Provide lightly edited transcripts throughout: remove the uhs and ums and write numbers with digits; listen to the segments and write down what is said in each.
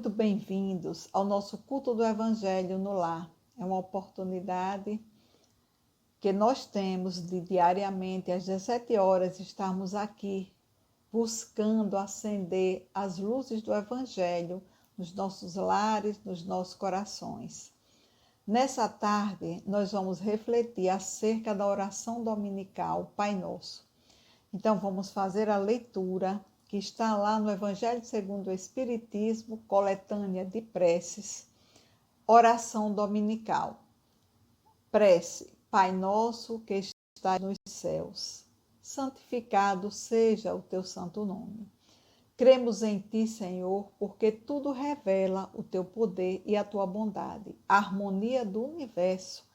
muito bem-vindos ao nosso culto do Evangelho no Lar. É uma oportunidade que nós temos de diariamente às 17 horas estarmos aqui buscando acender as luzes do Evangelho nos nossos lares, nos nossos corações. Nessa tarde, nós vamos refletir acerca da oração dominical Pai Nosso. Então, vamos fazer a leitura que está lá no Evangelho segundo o Espiritismo, coletânea de preces, oração dominical. Prece: Pai nosso que estás nos céus, santificado seja o teu santo nome. Cremos em ti, Senhor, porque tudo revela o teu poder e a tua bondade. A harmonia do universo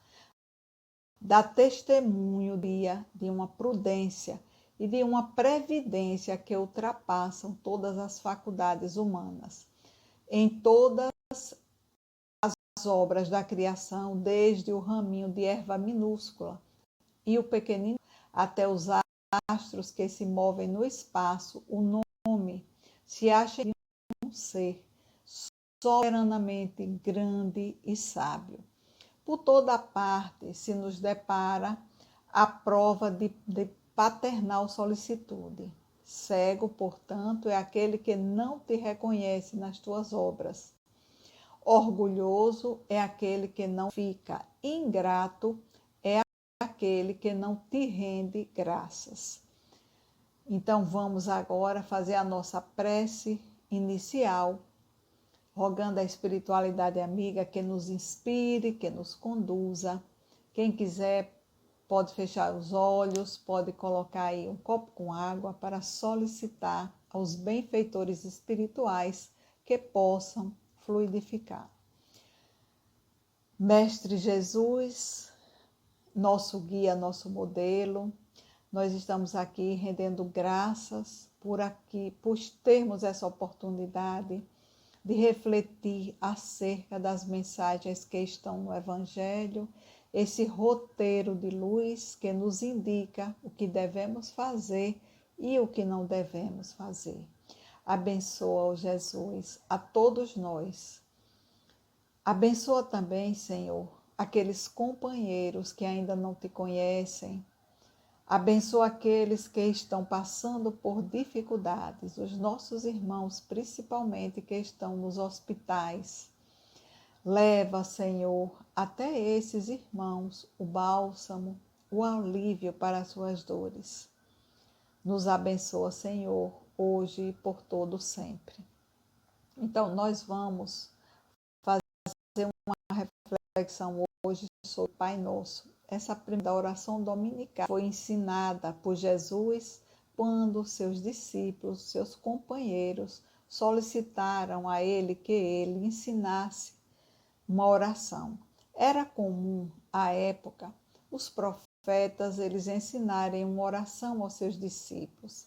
dá testemunho de uma prudência e de uma previdência que ultrapassam todas as faculdades humanas. Em todas as obras da criação, desde o raminho de erva minúscula e o pequenino, até os astros que se movem no espaço, o nome se acha em um ser soberanamente grande e sábio. Por toda parte se nos depara a prova de paternal solicitude. Cego, portanto, é aquele que não te reconhece nas tuas obras. Orgulhoso é aquele que não fica. Ingrato é aquele que não te rende graças. Então vamos agora fazer a nossa prece inicial, rogando a espiritualidade amiga que nos inspire, que nos conduza. Quem quiser pode fechar os olhos, pode colocar aí um copo com água para solicitar aos benfeitores espirituais que possam fluidificar. Mestre Jesus, nosso guia, nosso modelo, nós estamos aqui rendendo graças por termos essa oportunidade de refletir acerca das mensagens que estão no Evangelho, esse roteiro de luz que nos indica o que devemos fazer e o que não devemos fazer. Abençoa, ó Jesus, a todos nós. Abençoa também, Senhor, aqueles companheiros que ainda não te conhecem. Abençoa aqueles que estão passando por dificuldades, os nossos irmãos, principalmente, que estão nos hospitais. Leva, Senhor, até esses irmãos o bálsamo, o alívio para as suas dores. Nos abençoa, Senhor, hoje e por todo sempre. Então, nós vamos fazer uma reflexão hoje sobre o Pai Nosso. Essa primeira oração dominical foi ensinada por Jesus quando seus discípulos, seus companheiros, solicitaram a ele que ele ensinasse uma oração. Era comum, à época, os profetas eles ensinarem uma oração aos seus discípulos.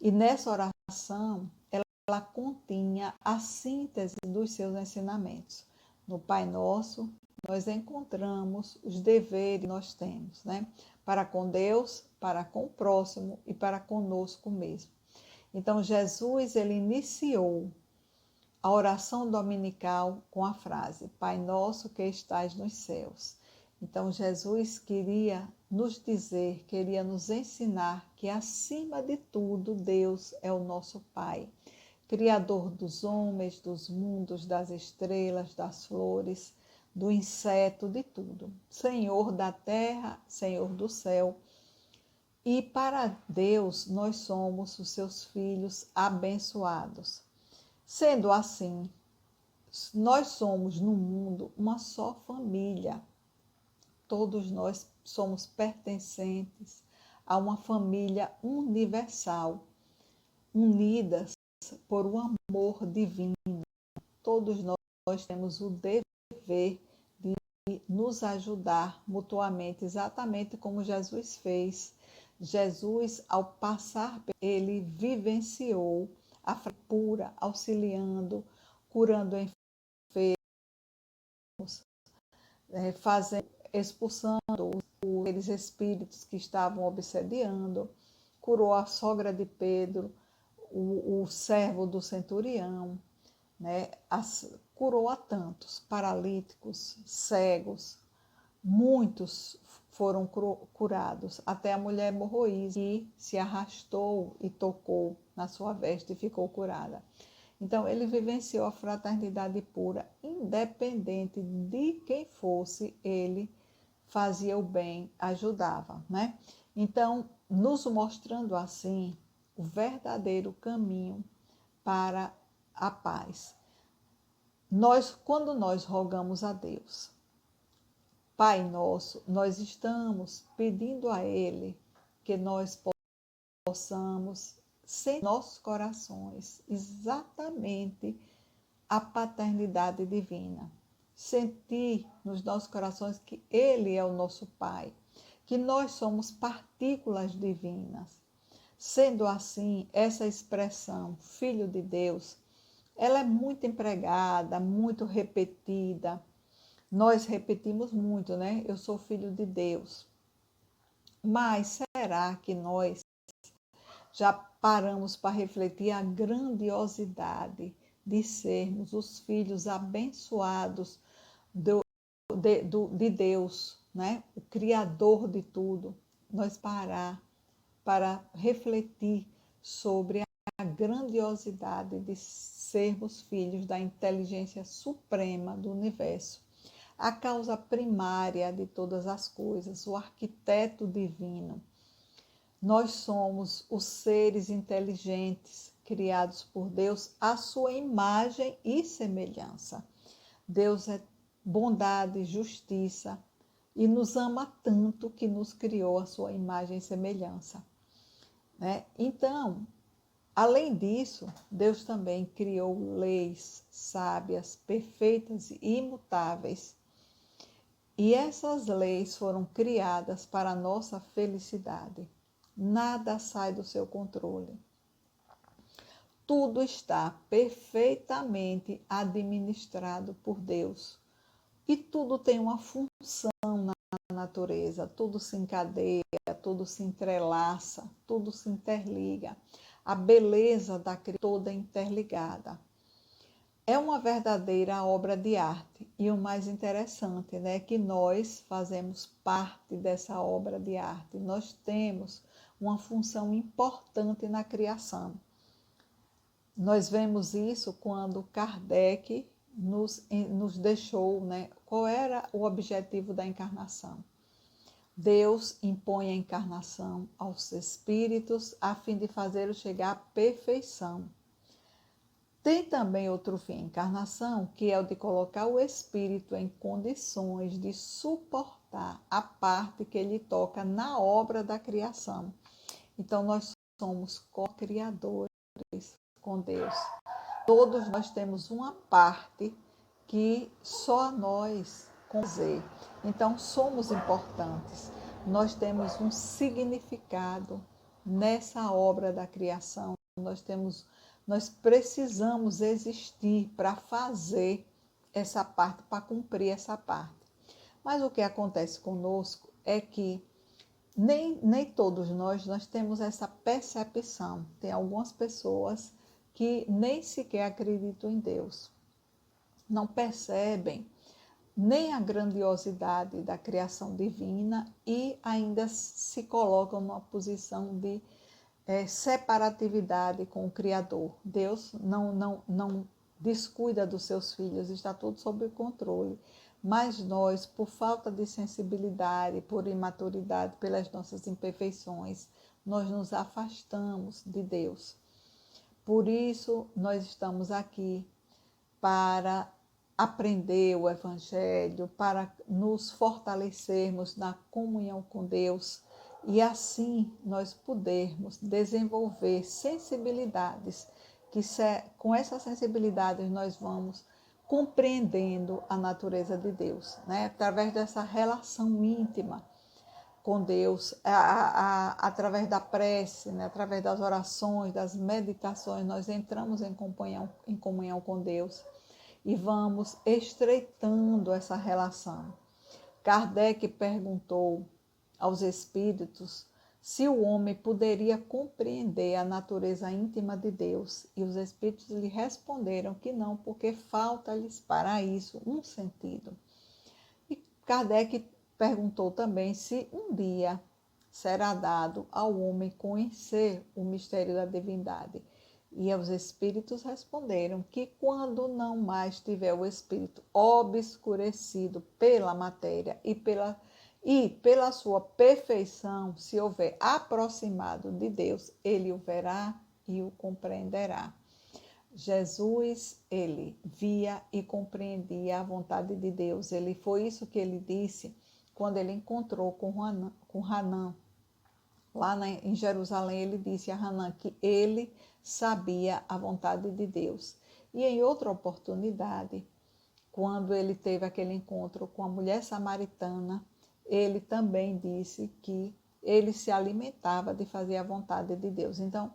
E nessa oração, ela continha a síntese dos seus ensinamentos. No Pai Nosso, nós encontramos os deveres que nós temos, né? Para com Deus, para com o próximo e para conosco mesmo. Então, Jesus, ele iniciou a oração dominical com a frase: Pai Nosso que estás nos céus. Então, Jesus queria nos dizer, queria nos ensinar que, acima de tudo, Deus é o nosso Pai, Criador dos homens, dos mundos, das estrelas, das flores, do inseto, de tudo. Senhor da terra, Senhor do céu. E para Deus, nós somos os seus filhos abençoados. Sendo assim, nós somos no mundo uma só família. Todos nós somos pertencentes a uma família universal, unidas por um amor divino. Todos nós temos o dever de nos ajudar mutuamente, exatamente como Jesus fez. Jesus, ao passar, ele vivenciou a pura, auxiliando, curando enfermos, expulsando aqueles espíritos que estavam obsediando, curou a sogra de Pedro, o servo do centurião, né? Curou a tantos paralíticos, cegos, muitos foram curados, até a mulher hemorroísa, que se arrastou e tocou na sua veste e ficou curada. Então, ele vivenciou a fraternidade pura, independente de quem fosse, ele fazia o bem, ajudava, né? Então, nos mostrando assim o verdadeiro caminho para a paz. Quando nós rogamos a Deus, Pai nosso, nós estamos pedindo a Ele que nós possamos sentir em nossos corações exatamente a paternidade divina. Sentir nos nossos corações que Ele é o nosso Pai, que nós somos partículas divinas. Sendo assim, essa expressão, Filho de Deus, ela é muito empregada, muito repetida. Nós repetimos muito, né? Eu sou filho de Deus. Mas será que nós já paramos para refletir a grandiosidade de sermos os filhos abençoados de Deus, né? O Criador de tudo? Nós parar para refletir sobre a grandiosidade de sermos filhos da inteligência suprema do universo, a causa primária de todas as coisas, o arquiteto divino. Nós somos os seres inteligentes criados por Deus à sua imagem e semelhança. Deus é bondade, justiça e nos ama tanto que nos criou à sua imagem e semelhança, né? Então, além disso, Deus também criou leis sábias, perfeitas e imutáveis. E essas leis foram criadas para a nossa felicidade. Nada sai do seu controle. Tudo está perfeitamente administrado por Deus. E tudo tem uma função na natureza. Tudo se encadeia, tudo se entrelaça, tudo se interliga. A beleza da criatura toda interligada. É uma verdadeira obra de arte. E o mais interessante, né, é que nós fazemos parte dessa obra de arte. Nós temos uma função importante na criação. Nós vemos isso quando Kardec nos deixou, né, qual era o objetivo da encarnação. Deus impõe a encarnação aos espíritos a fim de fazê-los chegar à perfeição. Tem também outro fim, a encarnação, que é o de colocar o espírito em condições de suportar a parte que ele toca na obra da criação. Então, nós somos co-criadores com Deus. Todos nós temos uma parte que só nós fazer. Então, somos importantes. Nós temos um significado nessa obra da criação. Nós precisamos existir para fazer essa parte, para cumprir essa parte. Mas o que acontece conosco é que nem todos nós temos essa percepção. Tem algumas pessoas que nem sequer acreditam em Deus. Não percebem nem a grandiosidade da criação divina e ainda se colocam numa posição de separatividade com o Criador. Deus não descuida dos seus filhos, está tudo sob controle. Mas nós, por falta de sensibilidade, por imaturidade, pelas nossas imperfeições, nós nos afastamos de Deus. Por isso, nós estamos aqui para aprender o Evangelho, para nos fortalecermos na comunhão com Deus e assim nós podermos desenvolver sensibilidades, que com essas sensibilidades nós vamos compreendendo a natureza de Deus, né? Através dessa relação íntima com Deus, através da prece, né? Através das orações, das meditações, nós entramos em comunhão com Deus e vamos estreitando essa relação. Kardec perguntou aos espíritos se o homem poderia compreender a natureza íntima de Deus. E os espíritos lhe responderam que não, porque falta-lhes para isso um sentido. E Kardec perguntou também se um dia será dado ao homem conhecer o mistério da divindade. E os espíritos responderam que quando não mais tiver o espírito obscurecido pela matéria e pela sua perfeição, se houver aproximado de Deus, ele o verá e o compreenderá. Jesus, ele via e compreendia a vontade de Deus. Foi isso que ele disse quando ele encontrou com Hanã. Lá em Jerusalém, ele disse a Hanã que ele sabia a vontade de Deus. E em outra oportunidade, quando ele teve aquele encontro com a mulher samaritana, ele também disse que ele se alimentava de fazer a vontade de Deus. Então,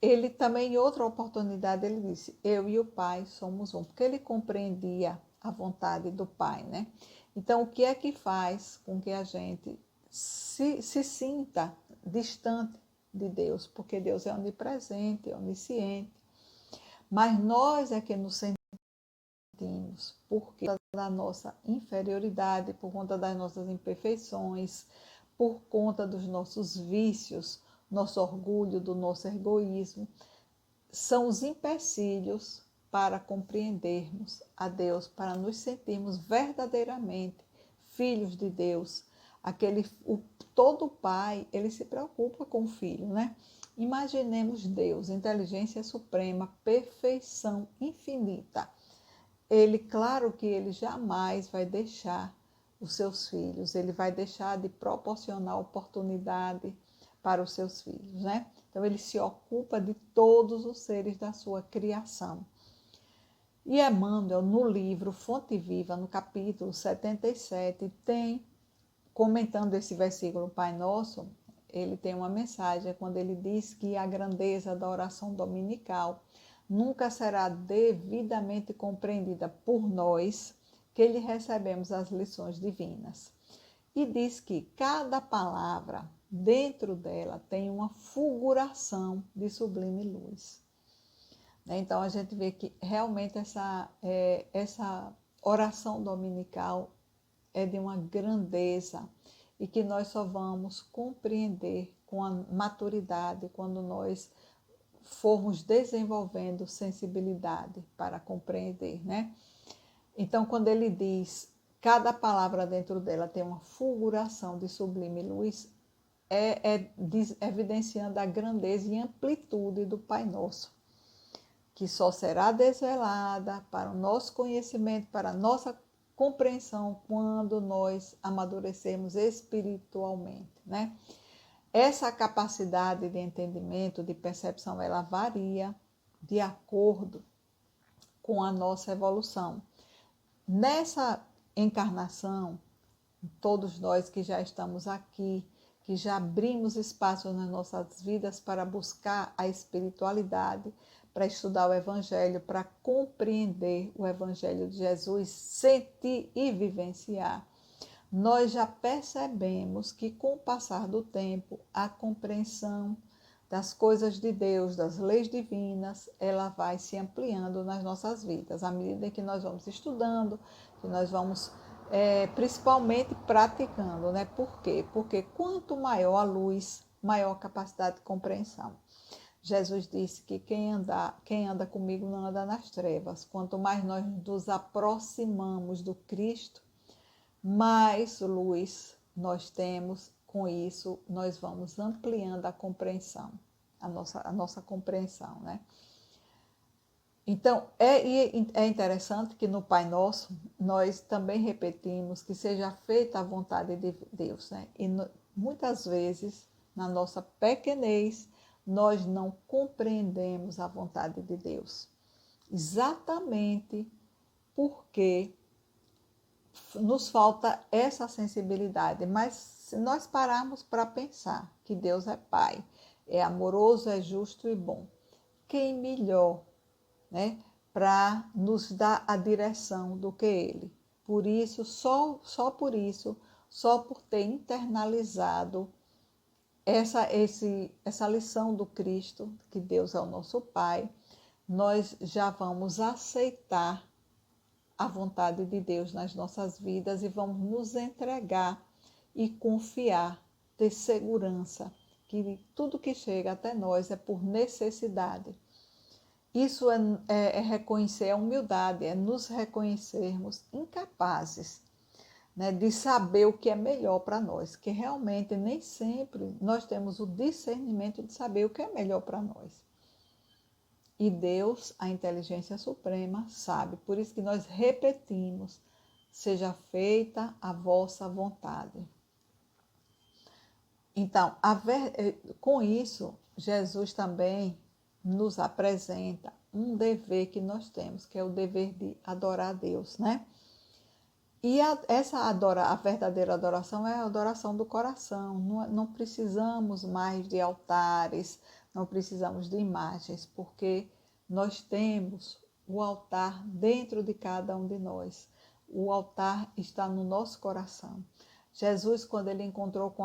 ele também, em outra oportunidade, ele disse, eu e o Pai somos um, porque ele compreendia a vontade do Pai, né? Então, o que é que faz com que a gente se sinta distante de Deus? Porque Deus é onipresente, onisciente, mas nós é que nos sentimos, por conta da nossa inferioridade, por conta das nossas imperfeições, por conta dos nossos vícios, nosso orgulho, do nosso egoísmo, são os empecilhos para compreendermos a Deus, para nos sentirmos verdadeiramente filhos de Deus. Todo pai, ele se preocupa com o filho, né? Imaginemos Deus, inteligência suprema, perfeição infinita. Claro que ele jamais vai deixar os seus filhos, ele vai deixar de proporcionar oportunidade para os seus filhos, né? Então, ele se ocupa de todos os seres da sua criação. E Emmanuel, no livro Fonte Viva, no capítulo 77, comentando esse versículo Pai Nosso, ele tem uma mensagem quando ele diz que a grandeza da oração dominical nunca será devidamente compreendida por nós, que lhe recebemos as lições divinas. E diz que cada palavra dentro dela tem uma fulguração de sublime luz. Então, a gente vê que realmente essa oração dominical é de uma grandeza e que nós só vamos compreender com a maturidade quando nós formos desenvolvendo sensibilidade para compreender, né? Então, quando ele diz cada palavra dentro dela tem uma fulguração de sublime luz, evidenciando a grandeza e amplitude do Pai Nosso, que só será desvelada para o nosso conhecimento, para a nossa compreensão, quando nós amadurecermos espiritualmente, né? Essa capacidade de entendimento, de percepção, ela varia de acordo com a nossa evolução. Nessa encarnação, todos nós que já estamos aqui, que já abrimos espaço nas nossas vidas para buscar a espiritualidade, para estudar o Evangelho, para compreender o Evangelho de Jesus, sentir e vivenciar, nós já percebemos que com o passar do tempo, a compreensão das coisas de Deus, das leis divinas, ela vai se ampliando nas nossas vidas, à medida que nós vamos estudando, que nós vamos principalmente praticando, né? Por quê? Porque quanto maior a luz, maior a capacidade de compreensão. Jesus disse que quem anda comigo não anda nas trevas. Quanto mais nós nos aproximamos do Cristo, mais luz nós temos. Com isso, nós vamos ampliando a compreensão, a nossa compreensão, né? Então, é interessante que no Pai Nosso, nós também repetimos que seja feita a vontade de Deus, né? E muitas vezes, na nossa pequenez, nós não compreendemos a vontade de Deus. Exatamente porque nos falta essa sensibilidade, mas se nós pararmos para pensar que Deus é Pai, é amoroso, é justo e bom, quem melhor, né, para nos dar a direção do que Ele? Por isso, só por ter internalizado essa lição do Cristo, que Deus é o nosso Pai, nós já vamos aceitar a vontade de Deus nas nossas vidas e vamos nos entregar e confiar, ter segurança que tudo que chega até nós é por necessidade. Isso é reconhecer a humildade, é nos reconhecermos incapazes, né, de saber o que é melhor para nós, que realmente nem sempre nós temos o discernimento de saber o que é melhor para nós. E Deus, a inteligência suprema, sabe. Por isso que nós repetimos: seja feita a vossa vontade. Então, com isso, Jesus também nos apresenta um dever que nós temos, que é o dever de adorar a Deus, né? E a verdadeira adoração é a adoração do coração. Não precisamos mais de altares, não precisamos de imagens, porque nós temos o altar dentro de cada um de nós. O altar está no nosso coração. Jesus, quando ele encontrou com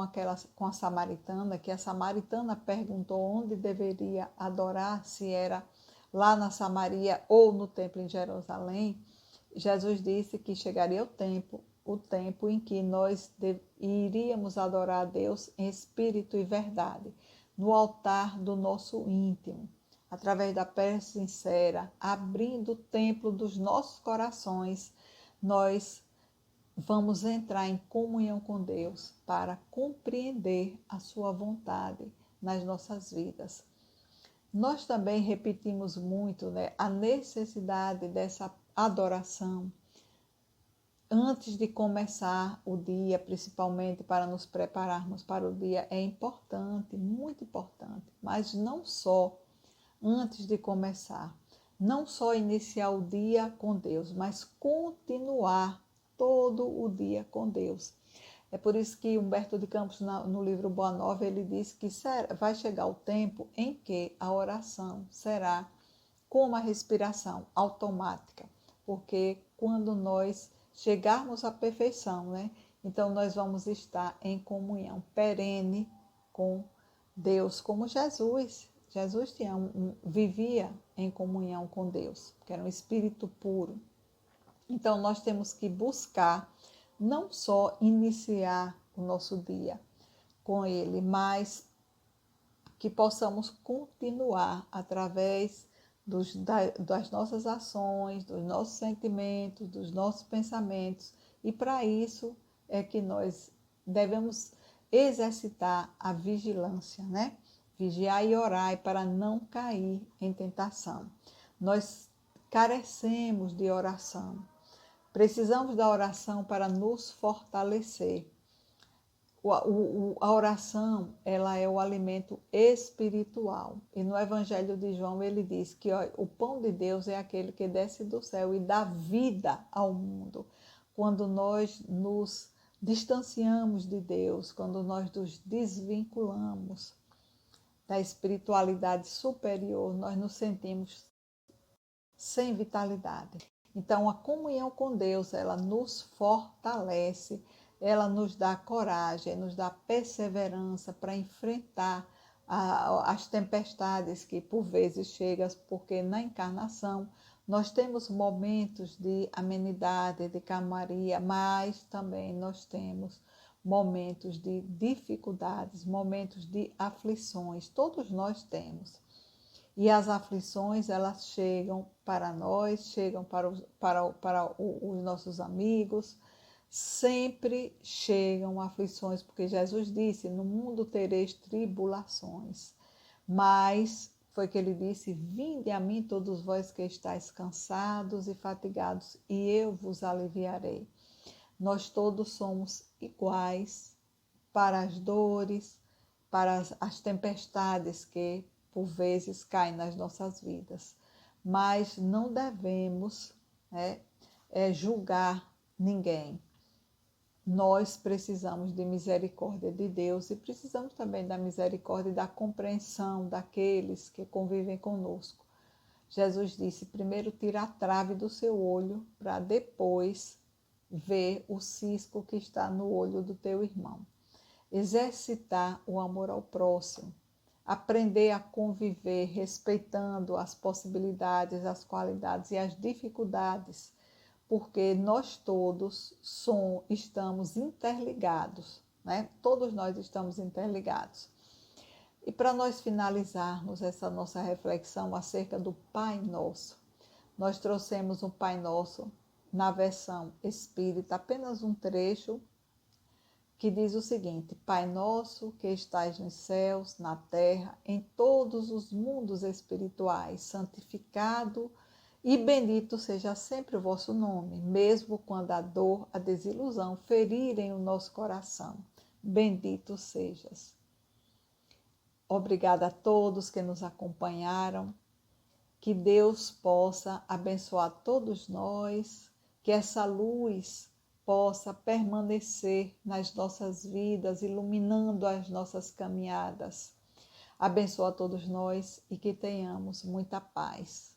a samaritana, que a samaritana perguntou onde deveria adorar, se era lá na Samaria ou no templo em Jerusalém, Jesus disse que chegaria o tempo em que nós iríamos adorar a Deus em espírito e verdade, no altar do nosso íntimo, através da prece sincera, abrindo o templo dos nossos corações, nós vamos entrar em comunhão com Deus para compreender a sua vontade nas nossas vidas. Nós também repetimos muito, né, a necessidade dessa adoração antes de começar o dia, principalmente para nos prepararmos para o dia, é importante, muito importante, mas não só antes de começar, não só iniciar o dia com Deus, mas continuar todo o dia com Deus. É por isso que Humberto de Campos, no livro Boa Nova, ele diz que vai chegar o tempo em que a oração será como a respiração automática, porque quando nós chegarmos à perfeição, né? Então nós vamos estar em comunhão perene com Deus, como Jesus. Jesus vivia em comunhão com Deus, que era um espírito puro. Então nós temos que buscar não só iniciar o nosso dia com Ele, mas que possamos continuar através das nossas ações, dos nossos sentimentos, dos nossos pensamentos. E para isso é que nós devemos exercitar a vigilância, né? Vigiar e orar para não cair em tentação. Nós carecemos de oração. Precisamos da oração para nos fortalecer. A oração, ela é o alimento espiritual. E no Evangelho de João ele diz que o pão de Deus é aquele que desce do céu e dá vida ao mundo. Quando nós nos distanciamos de Deus, quando nós nos desvinculamos da espiritualidade superior, nós nos sentimos sem vitalidade. Então, a comunhão com Deus, ela nos fortalece, ela nos dá coragem, nos dá perseverança para enfrentar as tempestades que por vezes chegam, porque na encarnação nós temos momentos de amenidade, de calmaria, mas também nós temos momentos de dificuldades, momentos de aflições, todos nós temos. E as aflições, elas chegam para nós, chegam para os nossos amigos, sempre chegam aflições, porque Jesus disse, no mundo tereis tribulações, mas foi que ele disse, vinde a mim todos vós que estáis cansados e fatigados, e eu vos aliviarei. Nós todos somos iguais para as dores, para as tempestades que por vezes caem nas nossas vidas, mas não devemos julgar ninguém. Nós precisamos de misericórdia de Deus e precisamos também da misericórdia e da compreensão daqueles que convivem conosco. Jesus disse, primeiro tira a trave do seu olho para depois ver o cisco que está no olho do teu irmão. exercitar o amor ao próximo, aprender a conviver respeitando as possibilidades, as qualidades e as dificuldades, porque nós todos estamos interligados, né? Todos nós estamos interligados. E para nós finalizarmos essa nossa reflexão acerca do Pai Nosso, nós trouxemos o Pai Nosso na versão espírita, apenas um trecho que diz o seguinte: Pai nosso que estais nos céus, na terra, em todos os mundos espirituais, santificado e bendito seja sempre o vosso nome, mesmo quando a dor, a desilusão ferirem o nosso coração. Bendito sejas. Obrigada a todos que nos acompanharam. Que Deus possa abençoar todos nós, que essa luz possa permanecer nas nossas vidas, iluminando as nossas caminhadas. Abençoa todos nós e que tenhamos muita paz.